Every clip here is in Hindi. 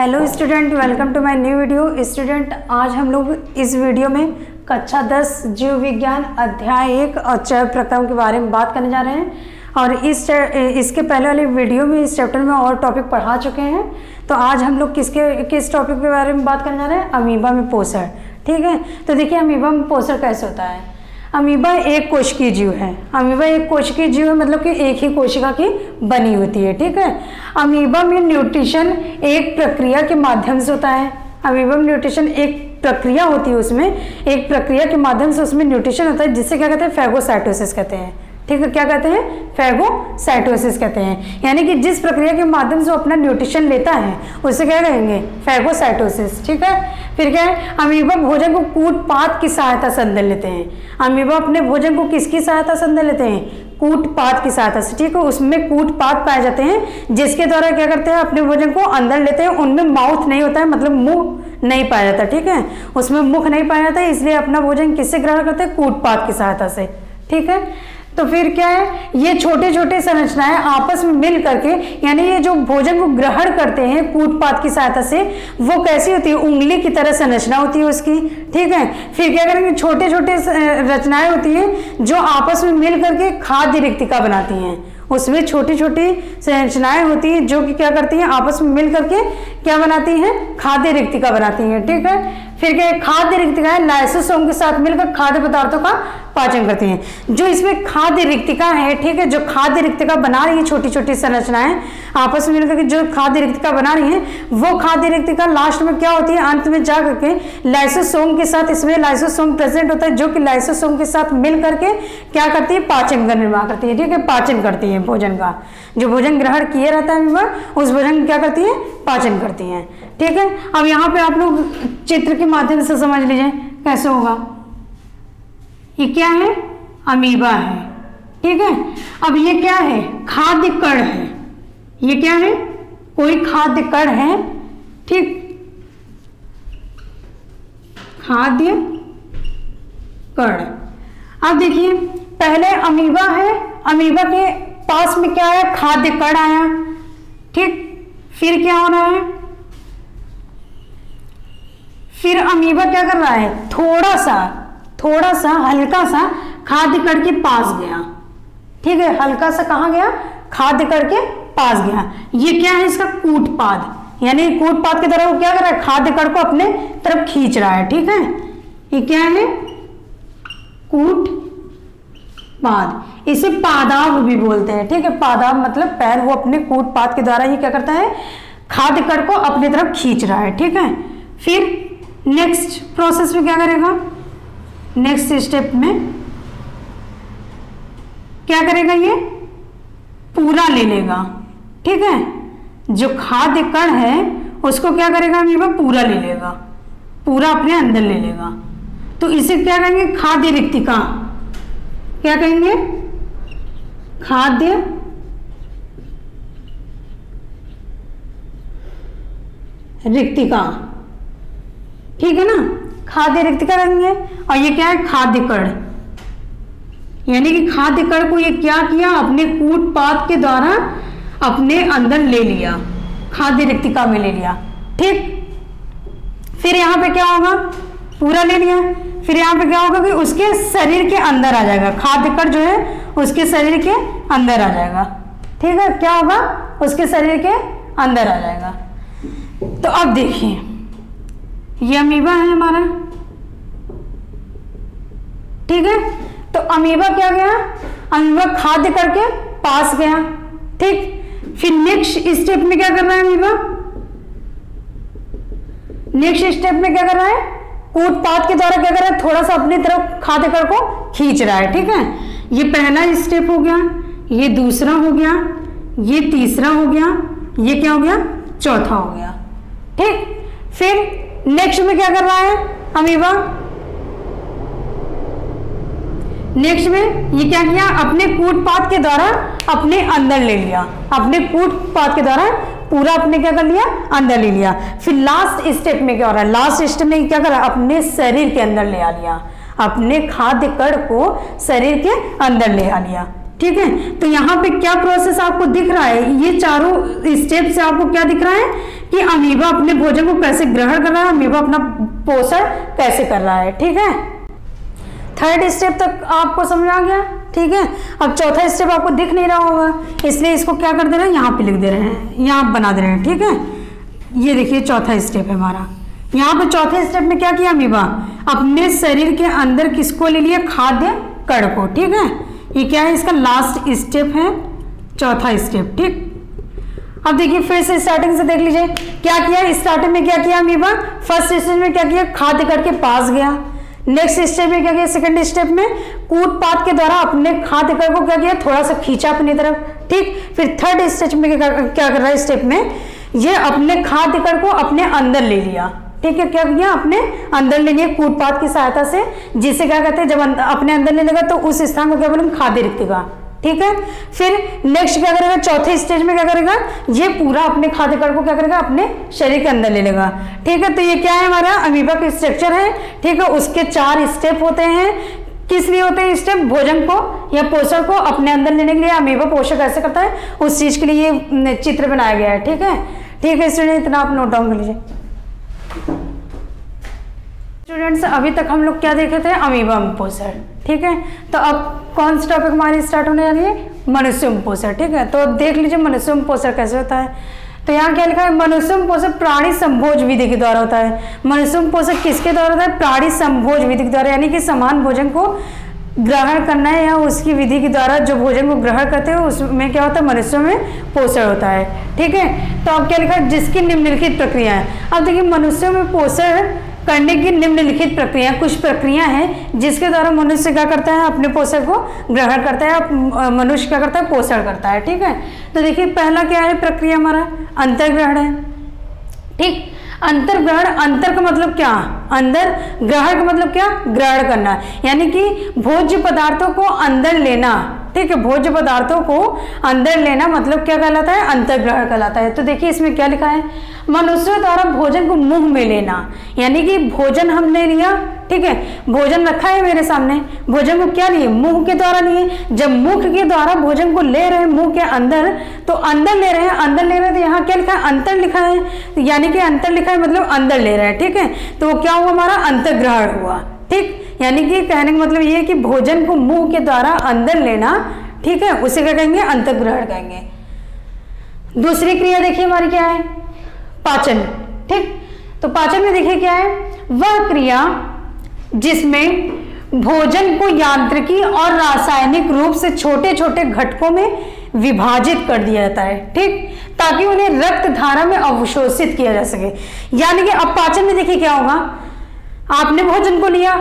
Hello student, welcome to my new video. Student, आज हम लोग इस वीडियो में कक्षा 10 जीव विज्ञान अध्याय 1 अक्षय प्रक्रम के बारे में बात करने जा रहे हैं। और इसके पहले वाले वीडियो में इस चैप्टर में और टॉपिक पढ़ा चुके हैं। तो आज हम लोग किस टॉपिक के बारे में बात करने जा रहे हैं? अमीबा में पोषण। ठीक है, तो देखिए अमीबा में पोषण कैसे होता है। अमीबा एक कोशिकीय जीव है। अमीबा एक कोशिकीय जीव है, मतलब कि एक ही कोशिका की बनी होती है। ठीक है, अमीबा में न्यूट्रिशन एक प्रक्रिया के माध्यम से होता है। अमीबा में न्यूट्रिशन एक प्रक्रिया होती है, उसमें एक प्रक्रिया के माध्यम से उसमें न्यूट्रिशन होता है, जिससे क्या कहते हैं? फैगोसाइटोसिस कहते हैं। ठीक है, क्या कहते हैं? फैगोसाइटोसिस कहते हैं। यानी कि जिस प्रक्रिया के माध्यम से वो अपना न्यूट्रिशन लेता है उसे क्या कहेंगे? फैगोसाइटोसिस। ठीक है, फिर क्या है? अमीबा भोजन को कूट-पात की सहायता से अंदर लेते हैं। अमीबा अपने भोजन को किसकी सहायता से अंदर लेते हैं? कूट-पात की सहायता से। ठीक है, उसमें कूट-पात पाए जाते हैं, जिसके द्वारा क्या करते हैं? अपने भोजन को अंदर लेते हैं। उनमें माउथ नहीं होता है, मतलब मुंह नहीं पाया जाता। ठीक है, उसमें मुख नहीं पाया जाता है, इसलिए अपना भोजन किससे ग्रहण करते हैं? कूट-पात की सहायता से। ठीक है, तो फिर क्या है? ये छोटे छोटे संरचनाएं आपस में मिल करके, यानी ये जो भोजन को ग्रहण करते हैं कूट-पात की सहायता से, वो कैसी होती है? उंगली की तरह संरचना होती है उसकी। ठीक है, फिर क्या करेंगे? छोटे छोटे रचनाएं होती हैं जो आपस में मिल करके खाद्य रिक्तिका बनाती हैं। उसमें छोटी छोटी संरचनाएं होती हैं जो कि क्या करती हैं? आपस में मिल करके क्या बनाती हैं? खाद्य रिक्तिका बनाती हैं। ठीक है, फिर क्या? खाद्य रिक्तिका लाइसोसोम के साथ मिलकर खाद्य पदार्थों का पाचन करती हैं। जो इसमें खाद्य रिक्तिका है, ठीक है, जो खाद्य रिक्तिका बना रही है, छोटी छोटी संरचनाएं आपस में मिलकर के जो खाद्य रिक्तिका बना रही है, वो खाद्य रिक्तिका लास्ट में क्या होती है? अंत में जा करके लाइसोसोम के साथ, इसमें लाइसोसोम प्रेजेंट होता है, जो कि लाइसोसोम के साथ मिल करके क्या करती है? पाचन का निर्माण करती है। ठीक है, पाचन करती है भोजन का। जो भोजन ग्रहण किए रहता है अमीबा, उस भोजन क्या करती है? पाचन करती है। ठीक है, अब यहाँ पे आप लोग चित्र के माध्यम से समझ लीजिए कैसे होगा। ये क्या है? अमीबा है। ठीक है, अब ये क्या है? खाद्य कण है। ये क्या है? कोई खाद्य कण है। ठीक, खाद्य कण। अब देखिए, पहले अमीबा है, अमीबा के पास में क्या है? खाद्य कण आया। ठीक, फिर क्या हो रहा है? फिर अमीबा क्या कर रहा है? थोड़ा सा हल्का सा खाद्य कण के पास गया। ठीक है, हल्का सा कहां गया? खाद्य कण के पास गया। ये क्या है? इसका कूट-पाद, यानी कूट-पाद की तरह वो क्या कर रहा है? खाद्य कण को अपने तरफ खींच रहा है। ठीक है, ये क्या है? कूट-पाद। इसे पादाभ भी बोलते हैं। ठीक है, पादाभ मतलब पैर। वो अपने कूट-पाद के द्वारा ही क्या करता है? खाद्य कण को अपनी तरफ खींच रहा है। ठीक है, फिर नेक्स्ट प्रोसेस में क्या करेगा? नेक्स्ट स्टेप में क्या करेगा? ये पूरा ले लेगा। ठीक है, जो खाद्य कण है उसको क्या करेगा? अमीबा पूरा ले लेगा, पूरा अपने अंदर ले लेगा। तो इसे क्या कहेंगे? खाद्य रिक्तिका। क्या कहेंगे? खाद्य रिक्तिका। ठीक है ना, खाद्य रिक्तिका कहेंगे। और ये क्या है? खाद्य कण। यानी कि खाद्य कण को ये क्या किया? अपने कूट-पाद के द्वारा अपने अंदर ले लिया, खाद्य रिक्तिका में ले लिया। ठीक, फिर यहाँ पे क्या होगा? पूरा ले लिया। फिर यहाँ पे क्या होगा कि उसके शरीर के अंदर आ जाएगा। खाद्य कण जो है उसके शरीर के अंदर आ जाएगा। ठीक है, क्या होगा? उसके शरीर के अंदर आ जाएगा। तो अब देखिए, ये अमीबा है हमारा। ठीक है, तो अमीबा क्या गया? अमीबा खाद्य कण के पास गया। ठीक, फिर नेक्स्ट स्टेप में क्या कर रहा है अमीबा? नेक्स्ट स्टेप में क्या कर रहा है? कूट-पात के द्वारा क्या कर रहा है? थोड़ा सा अपनी तरफ खाद्य कण को खींच रहा है। ठीक है, ये पहला स्टेप हो गया, ये दूसरा हो गया, ये तीसरा हो गया, ये क्या हो गया? चौथा हो गया। ठीक, फिर नेक्स्ट में क्या कर रहा है अमीबा? नेक्स्ट में ये क्या किया? अपने कूट-पात के द्वारा अपने अंदर ले लिया। अपने कूट-पात के द्वारा पूरा अपने क्या कर लिया? अंदर ले लिया। फिर लास्ट स्टेप में क्या हो रहा है? लास्ट स्टेप में क्या कर रहा है? अपने शरीर के अंदर ले आ लिया। अपने खाद्य कण को शरीर के अंदर ले आ लिया। ठीक है। तो यहाँ पे क्या प्रोसेस आपको दिख रहा है, ये चारों स्टेप से आपको क्या दिख रहा है कि अमीबा अपने भोजन को कैसे ग्रहण कर रहा है, अमीबा अपना पोषण कैसे कर रहा है। ठीक है, थर्ड स्टेप तक आपको समझ आ गया। ठीक है, अब चौथा स्टेप आपको दिख नहीं रहा होगा, इसलिए इसको क्या कर दे रहे हैं, यहाँ पे लिख दे रहे हैं, यहाँ बना दे रहे हैं। ठीक है, ये देखिए चौथा स्टेप है हमारा। यहाँ पे चौथे स्टेप में क्या किया, अमीबा अपने शरीर के अंदर किसको ले लिया, खाद्य कण को। ठीक है, ये क्या है, इसका लास्ट स्टेप है, चौथा स्टेप। ठीक, अब देखिए फिर से स्टार्टिंग से देख लीजिए क्या किया। स्टार्टिंग में क्या किया अमीबा, फर्स्ट स्टेज में क्या किया, खाद्य कण के पास गया। नेक्स्ट स्टेप में क्या किया, सेकंड स्टेप में कूटपात के द्वारा अपने खाद्य कण को क्या किया, थोड़ा सा खींचा अपनी तरफ। ठीक, फिर थर्ड स्टेज में क्या कर रहा है, स्टेप में ये अपने खाद्य कण को अपने अंदर ले लिया। ठीक है, क्या किया, अपने अंदर ले लिया कूटपात की सहायता से, जिसे क्या कहते हैं, जब अपने अंदर ले लेगा तो उस स्थान को क्या बोलेंगे, खाद्य रिक्तिका। ठीक है, फिर नेक्स्ट क्या करेगा, चौथे स्टेज में क्या करेगा, ये पूरा अपने खाद्य कण को क्या करेगा, अपने शरीर के अंदर ले लेगा। ठीक है, तो ये क्या है, हमारा अमीबा का स्ट्रक्चर है। ठीक है, उसके 4 स्टेप होते हैं। किस लिए होते हैं स्टेप, भोजन को या पोषण को अपने अंदर लेने के लिए अमीबा पोषण कैसे करता है, उस चीज के लिए ये चित्र बनाया गया है। ठीक है, ठीक है स्टूडेंट, इतना आप नोट डाउन कर लीजिए। स्टूडेंट्स, अभी तक हम लोग क्या देखे थे, अमीबा में पोषण। ठीक है, तो अब कौन सा टॉपिक हमारी स्टार्ट होने जा रही है, मनुष्य में पोषण। ठीक है, तो देख लीजिए मनुष्य में पोषण कैसे होता है। तो यहाँ क्या लिखा है, मनुष्य में पोषण प्राणी संभोज विधि के द्वारा होता है। मनुष्य में पोषण किसके द्वारा होता है, प्राणी संभोज विधि के द्वारा, यानी कि समान भोजन को ग्रहण करना है या उसकी विधि के द्वारा जो भोजन को ग्रहण करते हैं उसमें क्या होता है, मनुष्य में पोषण होता है। ठीक है, तो अब क्या लिखा है, जिसकी निम्नलिखित प्रक्रिया है। अब देखिए मनुष्य में पोषण करने की निम्नलिखित प्रक्रिया, कुछ प्रक्रिया है जिसके द्वारा मनुष्य क्या करता है, अपने पोषण को ग्रहण करता है, मनुष्य क्या करता है, पोषण करता है। ठीक है, तो देखिए पहला क्या है प्रक्रिया, हमारा अंतर्ग्रहण है। ठीक, अंतर्ग्रहण, अंतर का मतलब क्या, अंदर, ग्रहण का मतलब क्या, ग्रहण करना, यानी कि भोज्य पदार्थों को अंदर लेना। ठीक है, भोज्य पदार्थों को अंदर लेना मतलब क्या कहलाता है, अंतर्ग्रहण कहलाता है। तो देखिए इसमें क्या लिखा है, मनुष्य द्वारा भोजन को मुंह में लेना, यानी कि भोजन हमने लिया। ठीक है, भोजन रखा है मेरे सामने, भोजन को क्या लिए, मुंह के द्वारा लिए। जब मुख के द्वारा भोजन को ले रहे हैं मुंह के अंदर, तो अंदर ले रहे हैं, अंदर ले रहे हैं, तो यहाँ क्या लिखा है, अंतर लिखा है, यानी कि अंतर लिखा है मतलब अंदर ले रहे हैं। ठीक है, तो वो क्या हुआ, हमारा अंतर्ग्रहण हुआ। ठीक, यानी कि कहने का मतलब ये है कि भोजन को मुंह के द्वारा अंदर लेना। ठीक है, उसे क्या कहेंगे, अंतर्ग्रहण कहेंगे। दूसरी क्रिया देखिए हमारी क्या है, पाचन। ठीक, तो पाचन में देखिए क्या है, वह क्रिया जिसमें भोजन को यांत्रिकी और रासायनिक रूप से छोटे छोटे घटकों में विभाजित कर दिया जाता है। ठीक, ताकि उन्हें रक्त धारा में अवशोषित किया जा सके। यानी कि अब पाचन में देखिए क्या होगा, आपने भोजन को लिया,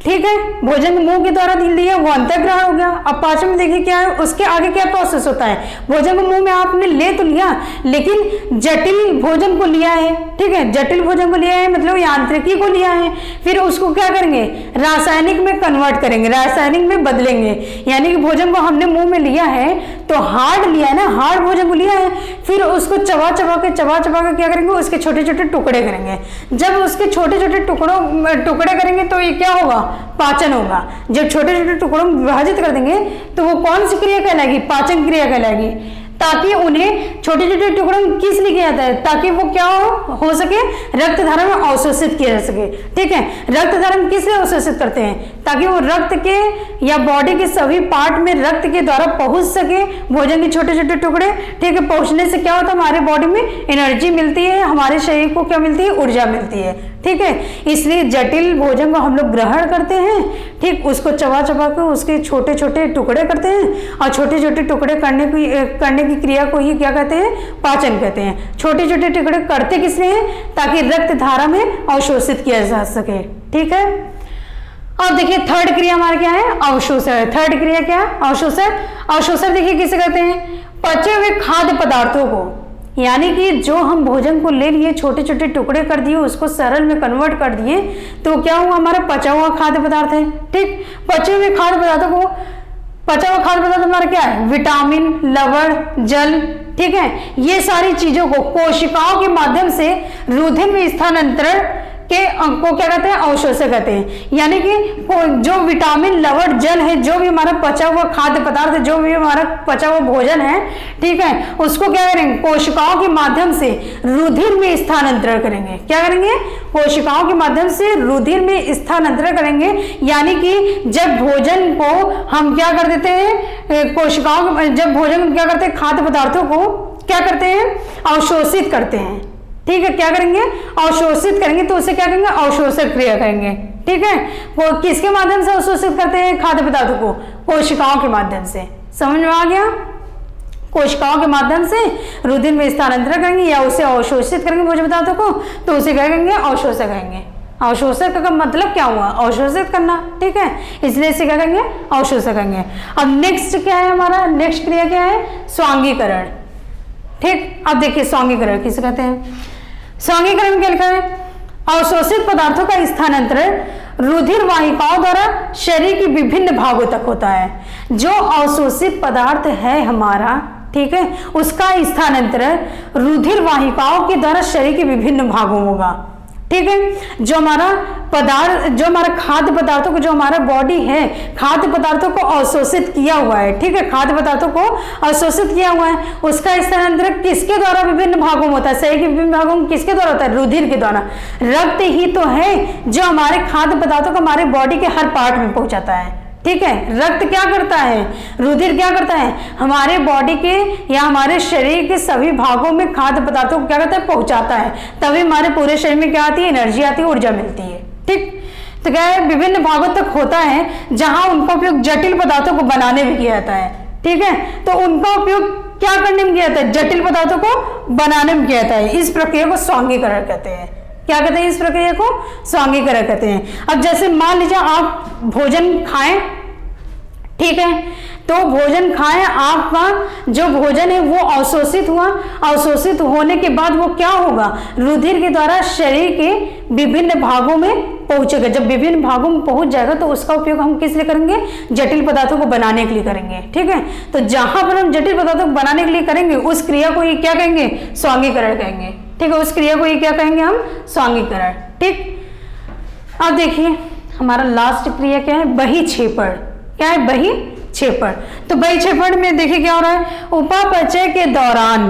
ठीक है, भोजन मुंह के द्वारा दिया, वो अंतर्ग्रहण हो गया। अब पाचन में देखिए क्या है, उसके आगे क्या प्रोसेस होता है, भोजन को मुंह में आपने ले तो लिया, लेकिन जटिल भोजन को लिया है। ठीक है, जटिल भोजन को लिया है मतलब यांत्रिकी को लिया है, फिर उसको क्या करेंगे, रासायनिक में कन्वर्ट करेंगे, रासायनिक में बदलेंगे। यानी कि भोजन को हमने मुंह में लिया है तो हार्ड लिया है ना, हार्ड भोजन को लिया है, फिर उसको चबा चबा के क्या करेंगे, उसके छोटे छोटे टुकड़े करेंगे। जब उसके छोटे छोटे टुकड़े करेंगे तो ये क्या होगा, पाचन होगा। जब छोटे छोटे टुकड़ों में विभाजित कर देंगे तो वो कौन सी क्रिया कहलाएगी, पाचन क्रिया कहलाएगी। ताकि उन्हें छोटे छोटे टुकड़ों में किस लिए किया जाता है, ताकि वो क्या हो सके, रक्त धारा में अवशोषित किया जा सके। ठीक है, रक्त धारा में किस लिए अवशोषित करते हैं, ताकि वो रक्त के या बॉडी के सभी पार्ट में रक्त के द्वारा पहुंच सके भोजन के छोटे छोटे टुकड़े। ठीक है, पहुंचने से क्या होता है, हमारे बॉडी में एनर्जी मिलती है, हमारे शरीर को क्या मिलती है, ऊर्जा मिलती है। ठीक है, इसलिए जटिल भोजन को हम लोग ग्रहण करते हैं। ठीक, उसको चबा चबा के उसके छोटे छोटे टुकड़े करते हैं, और छोटे छोटे टुकड़े करने की क्रिया को ही क्या कहते हैं, पाचन कहते हैं। छोटे छोटे टुकड़े करते किस लिए हैं, ताकि रक्त धारा में अवशोषित किया जा सके। ठीक है, अब देखिए थर्ड क्रिया हमारा क्या है, अवशोषण। थर्ड क्रिया क्या है, अवशोषण। अवशोषण देखिए किसे कहते हैं, पचे हुए खाद्य पदार्थों को, यानी कि जो हम भोजन को ले लिए, छोटे छोटे टुकड़े कर दिए, उसको सरल में कन्वर्ट कर दिए, तो क्या हुआ, हमारा पचा हुआ खाद्य पदार्थ है। ठीक, पचे हुए खाद्य पदार्थों को, पचा हुआ खाद्य पदार्थ हमारा क्या है, विटामिन, लवण, जल। ठीक है, ये सारी चीजों को कोशिकाओं के माध्यम से रुधिर में स्थानांतरण को क्या कहते हैं, अवशोषक कहते हैं। यानी कि जो विटामिन लवण जल है, जो भी हमारा पचा हुआ खाद्य पदार्थ है, जो भी हमारा पचा हुआ भोजन है, ठीक है, उसको क्या करेंगे, कोशिकाओं के माध्यम से रुधिर में स्थानांतरण करेंगे। क्या करेंगे, कोशिकाओं के माध्यम से रुधिर में स्थानांतरण करेंगे। यानी कि जब भोजन को हम क्या कर देते हैं, कोशिकाओं, जब भोजन क्या करते हैं, खाद्य पदार्थों को क्या करते हैं, अवशोषित करते हैं। ठीक है, क्या करेंगे, अवशोषित करेंगे, तो उसे क्या करेंगे, अवशोषक क्रिया करेंगे। ठीक है, वो किसके माध्यम से अवशोषित करते हैं खाद्य पदार्थों को, कोशिकाओं के माध्यम से। समझ में आ गया, कोशिकाओं के माध्यम से रुधिर में स्थानांतरण करेंगे या उसे अवशोषित करेंगे भोज्य पदार्थों को, तो उसे क्या कहेंगे, अवशोषक कहेंगे। अवशोषक का मतलब क्या हुआ, अवशोषित करना। ठीक है, इसलिए इसे क्या कहेंगे, अवशोषक कहेंगे। अब नेक्स्ट क्या है हमारा, नेक्स्ट क्रिया क्या है, स्वांगीकरण। ठीक, अब देखिए स्वांगीकरण किसे कहते हैं। स्वांगीकरण क्या लिखा है, अवशोषित पदार्थों का स्थानांतरण रुधिर वाहिकाओं द्वारा शरीर के विभिन्न भागों तक होता है। जो अवशोषित पदार्थ है हमारा, ठीक है, उसका स्थानांतरण रुधिर वाहिकाओं के द्वारा शरीर के विभिन्न भागों में होगा। ठीक है, जो हमारा पदार्थ, जो हमारा खाद्य पदार्थों को, जो हमारा बॉडी है खाद्य पदार्थों को अवशोषित किया हुआ है, ठीक है, खाद्य पदार्थों को अवशोषित किया हुआ है, उसका स्थानांतरण किसके द्वारा विभिन्न भागों में होता है, शरीर के विभिन्न भागों में किसके द्वारा होता है, रुधिर के द्वारा। रक्त ही तो है जो हमारे खाद्य पदार्थों को हमारे बॉडी के हर पार्ट में पहुंचाता है। ठीक है, रक्त क्या करता है, रुधिर क्या करता है, हमारे बॉडी के या हमारे शरीर के सभी भागों में खाद्य पदार्थों को क्या करता है, पहुंचाता है। तभी हमारे पूरे शरीर में क्या आती है, एनर्जी आती है, ऊर्जा मिलती है। ठीक, तो क्या है, विभिन्न भागों तक होता है जहां उनका उपयोग जटिल पदार्थों को बनाने में किया जाता है। ठीक है, तो उनका उपयोग क्या करने में किया जाता है, जटिल पदार्थों को बनाने में किया जाता है। इस प्रक्रिया को स्वांगीकरण कहते हैं। क्या कहते हैं, इस प्रक्रिया को स्वांगीकरण कहते हैं। अब जैसे मान लीजिए आप भोजन खाएं, ठीक है, तो भोजन खाएं, आपका जो भोजन है वो अवशोषित हुआ, अवशोषित होने के बाद वो क्या होगा, रुधिर के द्वारा शरीर के विभिन्न भागों में पहुंचेगा। जब विभिन्न भागों में पहुंच जाएगा तो उसका उपयोग हम किस लिए करेंगे, जटिल पदार्थों को बनाने के लिए करेंगे। ठीक है, तो जहां पर हम जटिल पदार्थों को बनाने के लिए करेंगे उस क्रिया को ये क्या कहेंगे, स्वांगीकरण कहेंगे। ठीक है, उस क्रिया को ये क्या कहेंगे हम, स्वांगीकरण। ठीक, अब देखिए हमारा लास्ट क्रिया क्या है, बहिक्षेपण। क्या है, बहिक्षेपण। तो बहिक्षेपण में देखिए क्या हो रहा है, उपापचय के दौरान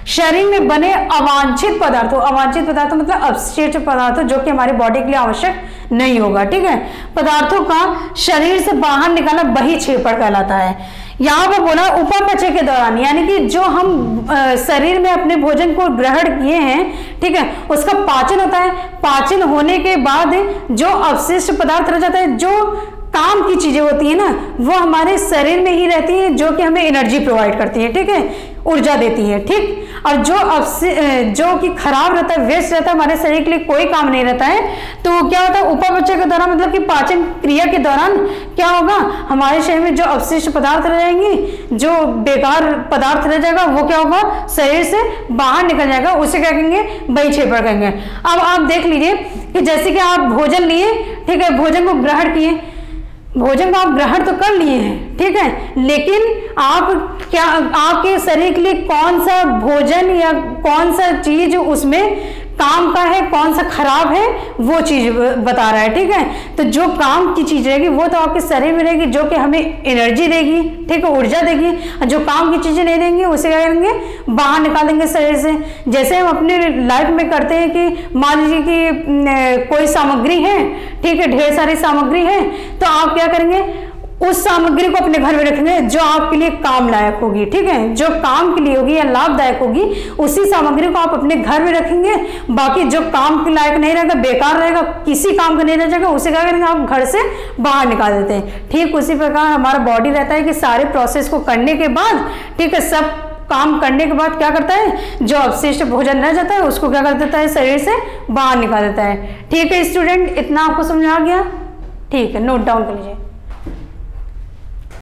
शरीर में बने अवांछित पदार्थों, अवांछित पदार्थों मतलब अपशिष्ट पदार्थों जो कि हमारी बॉडी के लिए आवश्यक नहीं होगा, ठीक है, पदार्थों का शरीर से बाहर निकालना बहिक्षेपण कहलाता है। यहाँ पर बोला उपापचय के दौरान, यानी कि जो हम शरीर में अपने भोजन को ग्रहण किए हैं, ठीक है, उसका पाचन होता है। पाचन होने के बाद जो अवशिष्ट पदार्थ रह जाता है, जो काम की चीजें होती है ना, वो हमारे शरीर में ही रहती है, जो कि हमें एनर्जी प्रोवाइड करती है, ठीक है, ऊर्जा देती है। ठीक, और जो कि खराब रहता है, वेस्ट रहता है, हमारे शरीर के लिए कोई काम नहीं रहता है, तो क्या होता है, उपापचय के दौरान मतलब कि पाचन क्रिया के दौरान क्या होगा, हमारे शरीर में जो अवशिष्ट पदार्थ रह जाएंगे, जो बेकार पदार्थ रह जाएगा, वो क्या होगा, शरीर से बाहर निकल जाएगा, उसे क्या कहेंगे, बहिक्षेपण कहेंगे। अब आप देख लीजिए कि जैसे कि आप भोजन लिए, ठीक है, भोजन को ग्रहण किए, भोजन को आप ग्रहण तो कर लिए हैं, ठीक है, लेकिन आप क्या, आपके शरीर के लिए कौन सा भोजन या कौन सा चीज उसमें काम का है, कौन सा खराब है, वो चीज बता रहा है। ठीक है, तो जो काम की चीज रहेगी वो तो आपके शरीर में रहेगी, जो कि हमें एनर्जी देगी, ठीक है, ऊर्जा देगी। जो काम की चीजें नहीं देंगी उसे क्या करेंगे, बाहर निकालेंगे शरीर से। जैसे हम अपने लाइफ में करते हैं कि मान लीजिए कि कोई सामग्री है, ठीक है, ढेर सारी सामग्री है, तो आप क्या करेंगे, उस सामग्री को अपने घर में रखेंगे जो आपके लिए काम लायक होगी, ठीक है, जो काम के लिए होगी या लाभदायक होगी, उसी सामग्री को आप अपने घर में रखेंगे। बाकी जो काम के लायक नहीं रहेगा, बेकार रहेगा, किसी काम का नहीं रह जाएगा, उसे क्या करेंगे, आप घर से बाहर निकाल देते हैं। ठीक उसी प्रकार हमारा बॉडी रहता है कि सारे प्रोसेस को करने के बाद, ठीक है, सब काम करने के बाद क्या करता है, जो अवशिष्ट भोजन रह जाता है उसको क्या कर देता है, शरीर से बाहर निकाल देता है। ठीक है स्टूडेंट, इतना आपको समझ आ गया? ठीक है, नोट डाउन कर लीजिए।